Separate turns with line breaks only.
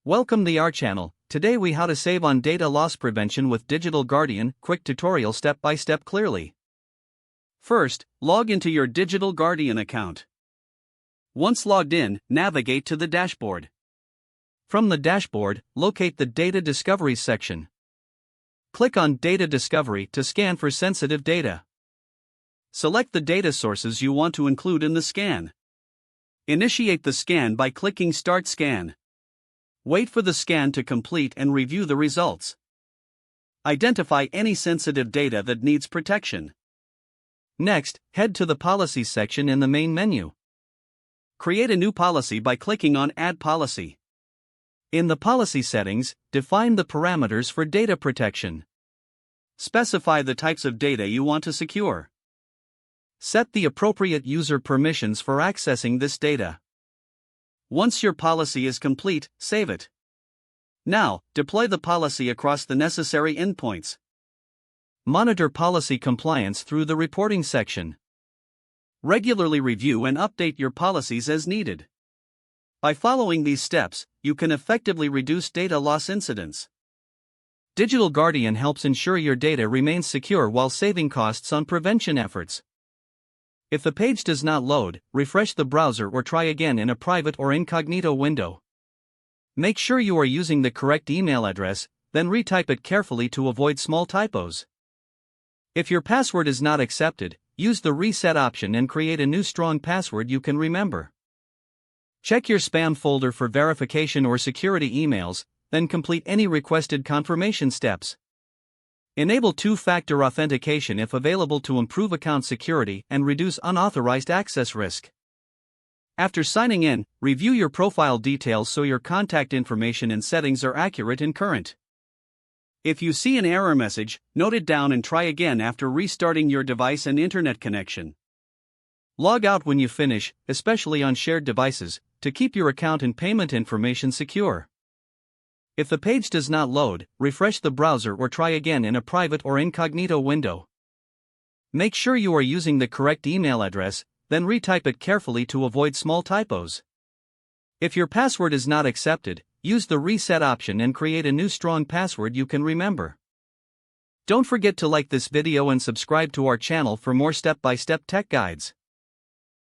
Welcome to our channel. Today we how to save on data loss prevention with Digital Guardian, quick tutorial step by step clearly. First, log into your Digital Guardian account. Once logged in, navigate to the dashboard. From the dashboard, locate the Data Discovery section. Click on Data Discovery to scan for sensitive data. Select the data sources you want to include in the scan. Initiate the scan by clicking Start Scan. Wait for the scan to complete and review the results. Identify any sensitive data that needs protection. Next, head to the Policies section in the main menu. Create a new policy by clicking on Add Policy. In the policy settings, define the parameters for data protection. Specify the types of data you want to secure. Set the appropriate user permissions for accessing this data. Once your policy is complete, save it. Now, deploy the policy across the necessary endpoints. Monitor policy compliance through the reporting section. Regularly review and update your policies as needed. By following these steps, you can effectively reduce data loss incidents. Digital Guardian helps ensure your data remains secure while saving costs on prevention efforts. If the page does not load, refresh the browser or try again in a private or incognito window. Make sure you are using the correct email address, then retype it carefully to avoid small typos. If your password is not accepted, use the reset option and create a new strong password you can remember. Check your spam folder for verification or security emails, then complete any requested confirmation steps. Enable two-factor authentication if available to improve account security and reduce unauthorized access risk. After signing in, review your profile details so your contact information and settings are accurate and current. If you see an error message, note it down and try again after restarting your device and internet connection. Log out when you finish, especially on shared devices, to keep your account and payment information secure. If the page does not load, refresh the browser or try again in a private or incognito window. Make sure you are using the correct email address, then retype it carefully to avoid small typos. If your password is not accepted, use the reset option and create a new strong password you can remember. Don't forget to like this video and subscribe to our channel for more step-by-step tech guides.